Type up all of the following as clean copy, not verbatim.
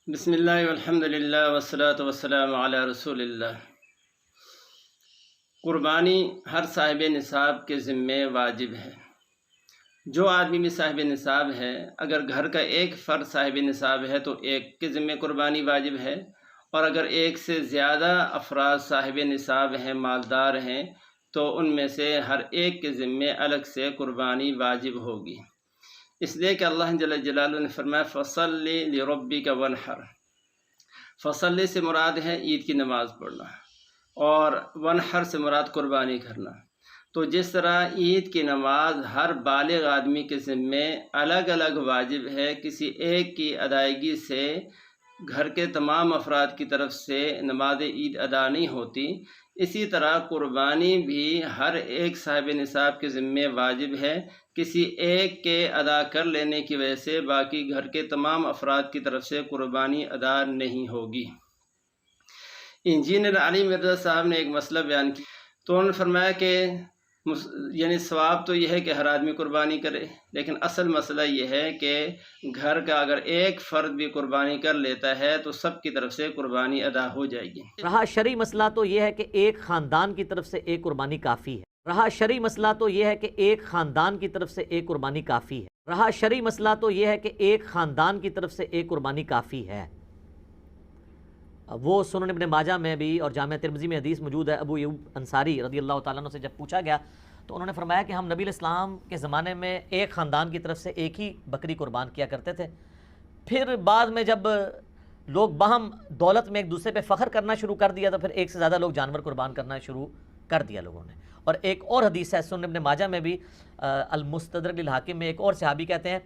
بسم اللہ والحمد للہ والصلاۃ والسلام علی رسول اللہ۔ قربانی ہر صاحب نصاب کے ذمے واجب ہے۔ جو آدمی بھی صاحب نصاب ہے، اگر گھر کا ایک فرد صاحب نصاب ہے تو ایک کے ذمے قربانی واجب ہے، اور اگر ایک سے زیادہ افراد صاحب نصاب ہیں، مالدار ہیں، تو ان میں سے ہر ایک کے ذمے الگ سے قربانی واجب ہوگی۔ اس لیے کہ اللہ جل جلالہ نے فرمایا فَصَلِّ لِرَبِّكَ وَانْحَرْ۔ فصلی سے مراد ہے عید کی نماز پڑھنا، اور ونحر سے مراد قربانی کرنا۔ تو جس طرح عید کی نماز ہر بالغ آدمی کے ذمے الگ الگ واجب ہے، کسی ایک کی ادائیگی سے گھر کے تمام افراد کی طرف سے نماز عید ادا نہیں ہوتی، اسی طرح قربانی بھی ہر ایک صاحب نصاب کے ذمے واجب ہے، کسی ایک کے ادا کر لینے کی وجہ سے باقی گھر کے تمام افراد کی طرف سے قربانی ادا نہیں ہوگی۔ انجینئر علی مرزا صاحب نے ایک مسئلہ بیان کیا، تو انہوں نے فرمایا کہ یعنی ثواب تو یہ ہے کہ ہر آدمی قربانی کرے، لیکن اصل مسئلہ یہ ہے کہ گھر کا اگر ایک فرد بھی قربانی کر لیتا ہے تو سب کی طرف سے قربانی ادا ہو جائے گی۔ رہا شرعی مسئلہ تو یہ ہے کہ ایک خاندان کی طرف سے ایک قربانی کافی ہے۔ رہا شرعی مسئلہ تو یہ ہے کہ ایک خاندان کی طرف سے ایک قربانی کافی ہے۔ رہا شرعی مسئلہ تو یہ ہے کہ ایک خاندان کی طرف سے ایک قربانی کافی ہے۔ وہ سنن ابن ماجہ میں بھی اور جامع ترمذی میں حدیث موجود ہے۔ ابو ایوب انصاری رضی اللہ تعالیٰ عنہ سے جب پوچھا گیا تو انہوں نے فرمایا کہ ہم نبی علیہ السلام کے زمانے میں ایک خاندان کی طرف سے ایک ہی بکری قربان کیا کرتے تھے، پھر بعد میں جب لوگ باہم دولت میں ایک دوسرے پہ فخر کرنا شروع کر دیا تو پھر ایک سے زیادہ لوگ جانور قربان کرنا شروع کر دیا لوگوں نے۔ اور ایک اور حدیث ہے سنن ابن ماجہ میں بھی، المستدرک للحاکم میں، ایک اور صحابی کہتے ہیں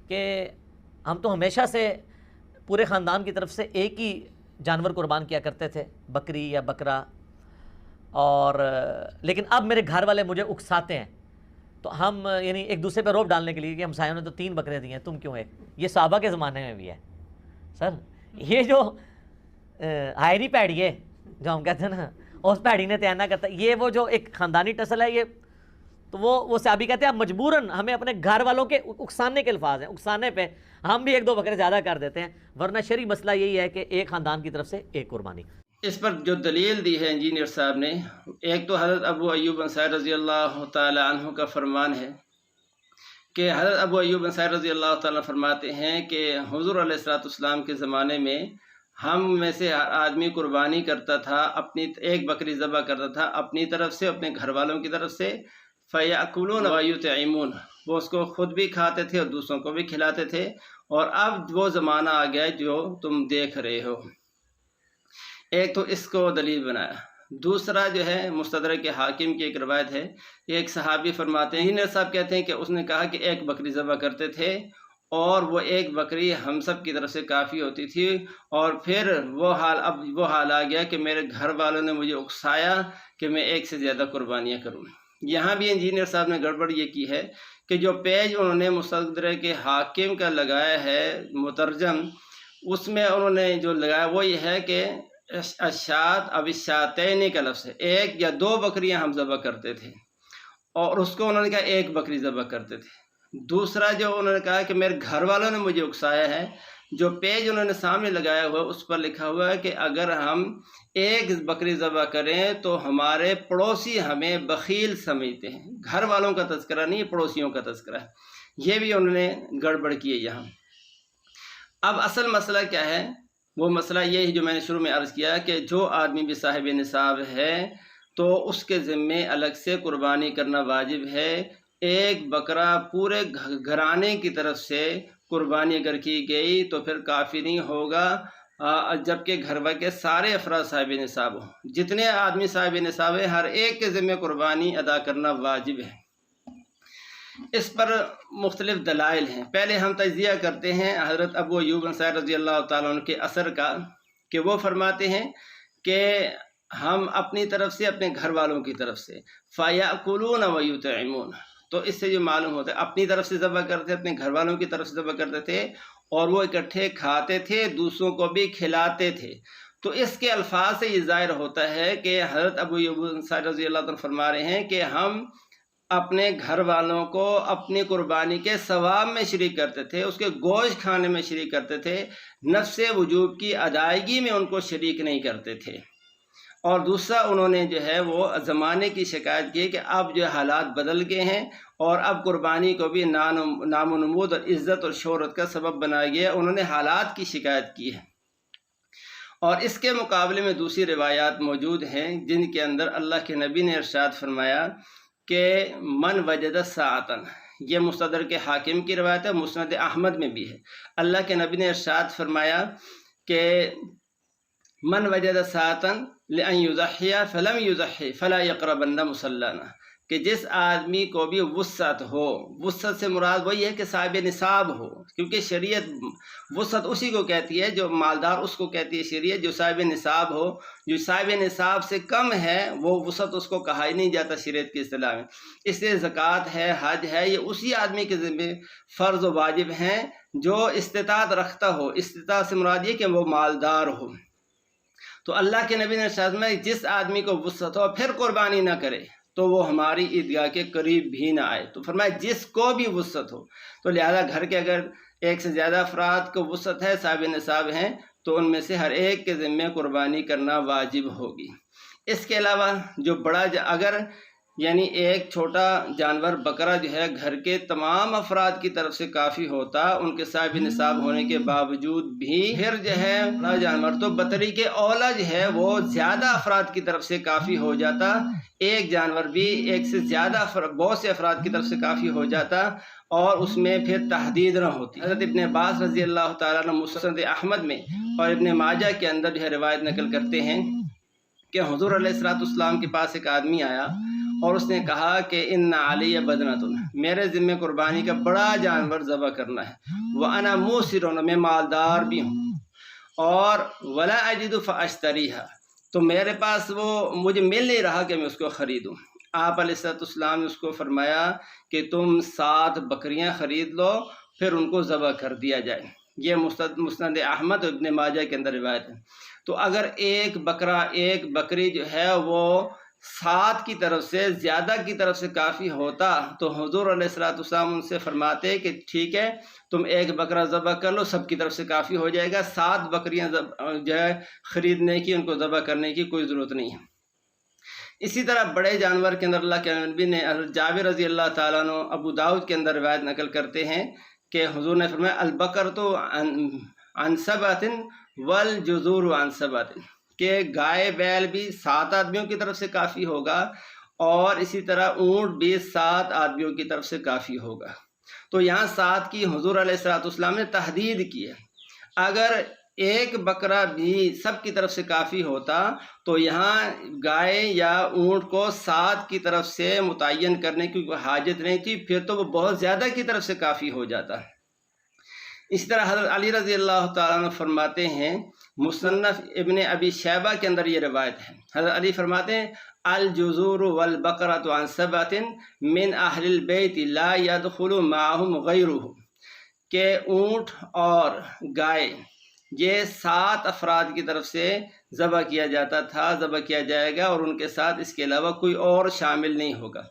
کہ ہم تو ہمیشہ سے پورے خاندان کی طرف سے ایک ہی جانور قربان کیا کرتے تھے، بکری یا بکرا، اور لیکن اب میرے گھر والے مجھے اکساتے ہیں، تو ہم یعنی ایک دوسرے پہ روب ڈالنے کے لیے کہ ہمسایوں نے تو 3 بکرے دی ہیں، تم کیوں ایک؟ یہ صحابہ کے زمانے میں بھی ہے سر۔ یہ جو ہائری پیڑی ہے جو ہم کہتے ہیں نا، اس پیڑی نے تیانا کرتا ہے، یہ وہ جو ایک خاندانی ٹسل ہے، یہ تو وہ صحابی کہتے ہیں اب مجبوراً ہمیں اپنے گھر والوں کے اکسانے کے الفاظ ہیں، اکسانے پہ ہم بھی 1-2 بکرے زیادہ کر دیتے ہیں، ورنہ شرعی مسئلہ یہی ہے کہ ایک خاندان کی طرف سے ایک قربانی۔ اس پر جو دلیل دی ہے انجینئر صاحب نے، ایک تو حضرت ابو ایوب انصاری رضی اللہ تعالی عنہ کا فرمان ہے کہ حضرت ابو ایوب انصاری رضی اللہ تعالیٰ فرماتے ہیں کہ حضور علیہ الصلوۃ والسلام کے زمانے میں ہم میں سے ہر آدمی قربانی کرتا تھا، اپنی ایک بکری ذبح کرتا تھا اپنی طرف سے، اپنے گھر والوں کی طرف سے، فَيَأْكُلُونَ وَيُطْعِمُونَ، وہ اس کو خود بھی کھاتے تھے اور دوسروں کو بھی کھلاتے تھے، اور اب وہ زمانہ آ گیا جو تم دیکھ رہے ہو۔ ایک تو اس کو دلیل بنایا۔ دوسرا جو ہے مستدرک حاکم کی ایک روایت ہے، ایک صحابی فرماتے ہیں، انجینئر صاحب کہتے ہیں کہ اس نے کہا کہ ایک بکری ذبح کرتے تھے، اور وہ ایک بکری ہم سب کی طرف سے کافی ہوتی تھی، اور پھر اب وہ حال آ گیا کہ میرے گھر والوں نے مجھے اکسایا کہ میں ایک سے زیادہ قربانیاں کروں۔ یہاں بھی انجینئر صاحب نے گڑبڑ یہ کی ہے کہ جو پیج انہوں نے مستدرک حاکم کا لگایا ہے مترجم، اس میں انہوں نے جو لگایا وہ یہ ہے کہ اشات اب الشاتین کا لفظ ہے، 1 یا 2 بکریاں ہم ذبح کرتے تھے، اور اس کو انہوں نے کہا 1 بکری ذبح کرتے تھے۔ دوسرا جو انہوں نے کہا کہ میرے گھر والوں نے مجھے اکسایا ہے، جو پیج انہوں نے سامنے لگایا ہوا اس پر لکھا ہوا ہے کہ اگر ہم 1 بکری ذبح کریں تو ہمارے پڑوسی ہمیں بخیل سمجھتے ہیں۔ گھر والوں کا تذکرہ نہیں، پڑوسیوں کا تذکرہ ہے۔ یہ بھی انہوں نے گڑبڑ کی ہے یہاں۔ اب اصل مسئلہ کیا ہے؟ وہ مسئلہ یہ ہے جو میں نے شروع میں عرض کیا کہ جو آدمی بھی صاحب نصاب ہے تو اس کے ذمے الگ سے قربانی کرنا واجب ہے۔ ایک بکرا پورے گھرانے کی طرف سے قربانی اگر کی گئی تو پھر کافی نہیں ہوگا، جبکہ گھر کے سارے افراد صاحب نصاب ہوں۔ جتنے آدمی صاحب نصاب ہیں ہر ایک کے ذمے قربانی ادا کرنا واجب ہے۔ اس پر مختلف دلائل ہیں۔ پہلے ہم تجزیہ کرتے ہیں حضرت ابو ایوب انصاری رضی اللہ تعالیٰ عنہ کے اثر کا، کہ وہ فرماتے ہیں کہ ہم اپنی طرف سے، اپنے گھر والوں کی طرف سے، فَيَأْكُلُونَ وَيُطْعِمُونَ، تو اس سے جو معلوم ہوتا ہے اپنی طرف سے ذبح کرتے تھے، اپنے گھر والوں کی طرف سے ذبح کرتے تھے، اور وہ اکٹھے کھاتے تھے، دوسروں کو بھی کھلاتے تھے۔ تو اس کے الفاظ سے یہ ظاہر ہوتا ہے کہ حضرت ابو ایوب انصاری رضی اللہ عنہ فرما رہے ہیں کہ ہم اپنے گھر والوں کو اپنی قربانی کے ثواب میں شریک کرتے تھے، اس کے گوشت کھانے میں شریک کرتے تھے، نفس وجوب کی ادائیگی میں ان کو شریک نہیں کرتے تھے۔ اور دوسرا انہوں نے جو ہے وہ زمانے کی شکایت کی کہ اب جو حالات بدل گئے ہیں اور اب قربانی کو بھی نام و نمود اور عزت اور شہرت کا سبب بنایا گیا، انہوں نے حالات کی شکایت کی ہے۔ اور اس کے مقابلے میں دوسری روایات موجود ہیں جن کے اندر اللہ کے نبی نے ارشاد فرمایا کہ من وجد ساعتن، یہ مستدرک حاکم کی روایت ہے، مسند احمد میں بھی ہے۔ اللہ کے نبی نے ارشاد فرمایا کہ من وجد ساعتن لأن یضحی فلم یضحی فلا یقربن مصلانا، کہ جس آدمی کو بھی وسعت ہو، وسعت سے مراد وہی ہے کہ صاحب نصاب ہو، کیونکہ شریعت وسعت اسی کو کہتی ہے، جو مالدار اس کو کہتی ہے شریعت، جو صاحب نصاب ہو۔ جو صاحب نصاب سے کم ہے وہ وسعت اس کو کہا ہی نہیں جاتا شریعت کی اصطلاح میں۔ اس لیے زکوٰۃ ہے، حج ہے، یہ اسی آدمی کے ذمہ فرض و واجب ہیں جو استطاعت رکھتا ہو۔ استطاعت سے مراد یہ کہ وہ مالدار ہو۔ تو اللہ کے نبی نے ارشاد فرمایا جس آدمی کو وسعت ہو پھر قربانی نہ کرے تو وہ ہماری عیدگاہ کے قریب بھی نہ آئے۔ تو فرمایا جس کو بھی وسعت ہو، تو لہذا گھر کے اگر ایک سے زیادہ افراد کو وسعت ہے، صاحب نصاب ہیں، تو ان میں سے ہر ایک کے ذمہ قربانی کرنا واجب ہوگی۔ اس کے علاوہ جو بڑا اگر یعنی ایک چھوٹا جانور بکرا جو ہے گھر کے تمام افراد کی طرف سے کافی ہوتا، ان کے صاحب نصاب ہونے کے باوجود بھی، پھر جو ہے بڑا جانور تو بطری کے اولا جو ہے وہ زیادہ افراد کی طرف سے کافی ہو جاتا، ایک جانور بھی ایک سے زیادہ بہت سے افراد کی طرف سے کافی ہو جاتا اور اس میں پھر تحدید نہ ہوتی۔ حضرت ابن عباس رضی اللہ تعالیٰ عنہ مسند احمد میں اور ابن ماجہ کے اندر جو ہے روایت نقل کرتے ہیں کہ حضور علیہ السلام کے پاس ایک آدمی آیا اور اس نے کہا کہ ان علی بدنۃ، میرے ذمہ قربانی کا بڑا جانور ذبح کرنا ہے، وانا موسر، میں مالدار بھی ہوں، اور ولا اجد فاشتریھا، تو میرے پاس وہ مجھے مل نہیں رہا کہ میں اس کو خریدوں۔ آپ علیہ السلام نے اس کو فرمایا کہ تم 7 بکریاں خرید لو، پھر ان کو ذبح کر دیا جائے۔ یہ مسند احمد اور ابن ماجہ کے اندر روایت ہے۔ تو اگر ایک بکری جو ہے وہ 7 کی طرف سے زیادہ کی طرف سے کافی ہوتا تو حضور علیہ السلام ان سے فرماتے کہ ٹھیک ہے تم ایک بکرا ذبح کر لو، سب کی طرف سے کافی ہو جائے گا، 7 بکریاں جو ہے خریدنے کی، ان کو ذبح کرنے کی کوئی ضرورت نہیں ہے۔ اسی طرح بڑے جانور کے اندر اللہ کے نبی نے جابر رضی اللہ تعالیٰ عنہ ابو داؤد کے اندر روایت نقل کرتے ہیں کہ حضور نے فرمایا البقر تو عن سبعۃ والجزور عن سبعۃ، کہ گائے بیل بھی 7 آدمیوں کی طرف سے کافی ہوگا اور اسی طرح اونٹ بھی 7 آدمیوں کی طرف سے کافی ہوگا۔ تو یہاں 7 کی حضور علیہ السلام نے تحدید کی ہے۔ اگر ایک بکرا بھی سب کی طرف سے کافی ہوتا تو یہاں گائے یا اونٹ کو 7 کی طرف سے متعین کرنے کی کوئی حاجت نہیں تھی، پھر تو وہ بہت زیادہ کی طرف سے کافی ہو جاتا۔ اس طرح حضرت علی رضی اللہ تعالیٰ عنہ فرماتے ہیں، مصنف ابن ابی شیبہ کے اندر یہ روایت ہے، حضرت علی فرماتے ہیں الجزور والبقرۃ عن سبعۃ من اہل البیت لا يدخل معهم غیرہ، کہ اونٹ اور گائے یہ 7 افراد کی طرف سے ذبح کیا جاتا تھا، ذبح کیا جائے گا، اور ان کے ساتھ اس کے علاوہ کوئی اور شامل نہیں ہوگا۔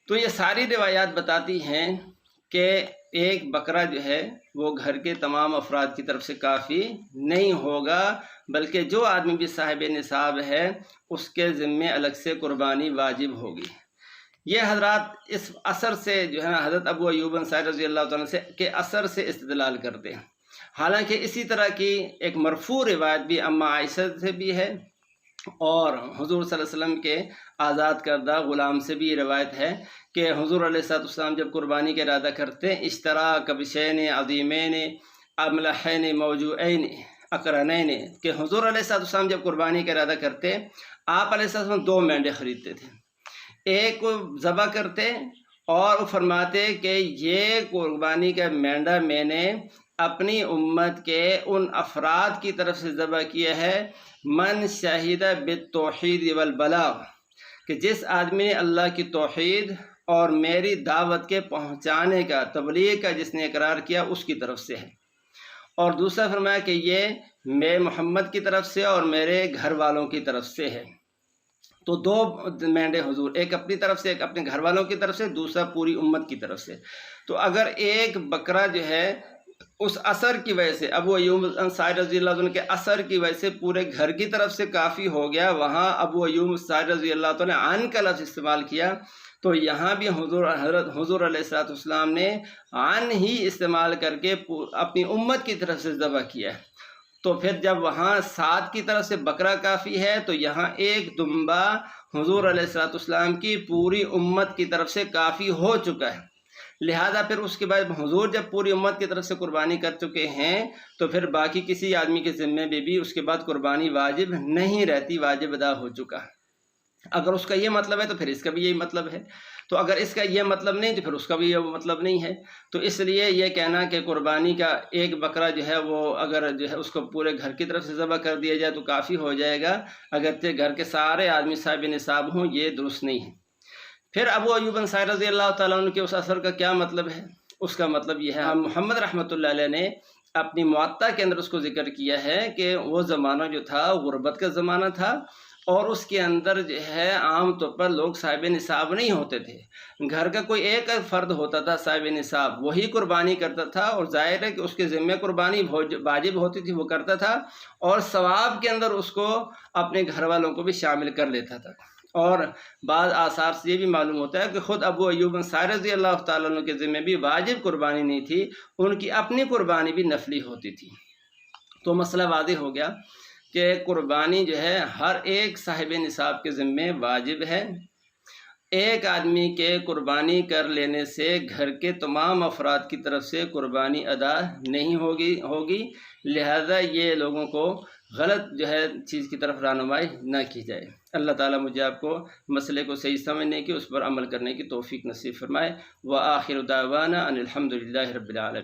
تو یہ ساری روایات بتاتی ہیں کہ ایک بکرا جو ہے وہ گھر کے تمام افراد کی طرف سے کافی نہیں ہوگا، بلکہ جو آدمی بھی صاحب نصاب ہے اس کے ذمے الگ سے قربانی واجب ہوگی۔ یہ حضرات اس اثر سے جو ہے نا حضرت ابو ایوب انصاری رضی اللہ تعالیٰ سے کے اثر سے استدلال کرتے ہیں۔ حالانکہ اسی طرح کی ایک مرفوع روایت بھی اما عائشہ سے بھی ہے اور حضور صلی اللہ علیہ وسلم کے آزاد کردہ غلام سے بھی یہ روایت ہے کہ حضور علیہ السلام جب قربانی کا ارادہ کرتے ہیں اشترا کبشین عظیمین املحین موجوعین اقرنین، کہ حضور علیہ السلام جب قربانی کا ارادہ کرتے آپ علیہ السلام 2 مینڈے خریدتے تھے، ایک کو ذبح کرتے اور وہ فرماتے کہ یہ قربانی کا مینڈا میں نے اپنی امت کے ان افراد کی طرف سے ذبح کیا ہے من شہید بالتوحید والبلاغ، کہ جس آدمی نے اللہ کی توحید اور میری دعوت کے پہنچانے کا، تبلیغ کا جس نے اقرار کیا اس کی طرف سے ہے، اور دوسرا فرمایا کہ یہ میں محمد کی طرف سے اور میرے گھر والوں کی طرف سے ہے۔ تو دو مینڈے حضور، ایک اپنی طرف سے، ایک اپنے گھر والوں کی طرف سے، دوسرا پوری امت کی طرف سے۔ تو اگر ایک بکرا جو ہے اس اثر کی وجہ سے، ابو ایوب انصاری رضی اللہ عنہ کے اثر کی وجہ سے پورے گھر کی طرف سے کافی ہو گیا، وہاں ابو ایوب انصاری رضی اللہ عنہ نے عن کا لفظ استعمال کیا، تو یہاں بھی حضور علیہ السلام نے عن ہی استعمال کر کے اپنی امت کی طرف سے ذبح کیا ہے۔ تو پھر جب وہاں 7 کی طرف سے بکرا کافی ہے، تو یہاں ایک دمبا حضور علیہ السلام کی پوری امت کی طرف سے کافی ہو چکا ہے۔ لہذا پھر اس کے بعد حضور جب پوری امت کی طرف سے قربانی کر چکے ہیں، تو پھر باقی کسی آدمی کے ذمے بھی اس کے بعد قربانی واجب نہیں رہتی، واجب ادا ہو چکا ہے۔ اگر اس کا یہ مطلب ہے تو پھر اس کا بھی یہی مطلب ہے، تو اگر اس کا یہ مطلب نہیں تو پھر اس کا بھی یہ مطلب نہیں ہے۔ تو اس لیے یہ کہنا کہ قربانی کا ایک بکرا جو ہے وہ اگر جو ہے اس کو پورے گھر کی طرف سے ذبح کر دیا جائے تو کافی ہو جائے گا، اگرچہ گھر کے سارے آدمی صاحب نصاب ہوں، یہ درست نہیں ہے۔ پھر ابو ایوب انصاری رضی اللہ تعالیٰ عنہ کے اس اثر کا کیا مطلب ہے؟ اس کا مطلب یہ ہے، محمد رحمۃ اللہ علیہ نے اپنی معطا کے اندر اس کو ذکر کیا ہے کہ وہ زمانہ جو تھا غربت کا زمانہ تھا، اور اس کے اندر جو ہے عام طور پر لوگ صاحب نصاب نہیں ہوتے تھے، گھر کا کوئی ایک فرد ہوتا تھا صاحب نصاب، وہی قربانی کرتا تھا، اور ظاہر ہے کہ اس کے ذمہ قربانی واجب ہوتی تھی، وہ کرتا تھا، اور ثواب کے اندر اس کو اپنے گھر والوں کو بھی شامل کر لیتا تھا۔ اور بعض آثار سے یہ بھی معلوم ہوتا ہے کہ خود ابو ایوب انصاری رضی اللہ تعالیٰ عنہ کے ذمہ بھی واجب قربانی نہیں تھی، ان کی اپنی قربانی بھی نفلی ہوتی تھی۔ تو مسئلہ واضح ہو گیا کہ قربانی جو ہے ہر ایک صاحب نصاب کے ذمہ واجب ہے۔ ایک آدمی کے قربانی کر لینے سے گھر کے تمام افراد کی طرف سے قربانی ادا نہیں ہوگی، لہذا یہ لوگوں کو غلط جو ہے چیز کی طرف رہنمائی نہ کی جائے۔ اللہ تعالیٰ مجھے آپ کو مسئلے کو صحیح سمجھنے کی، اس پر عمل کرنے کی توفیق نصیب فرمائے۔ وآخر دعوانا ان الحمد للہ رب العالمین۔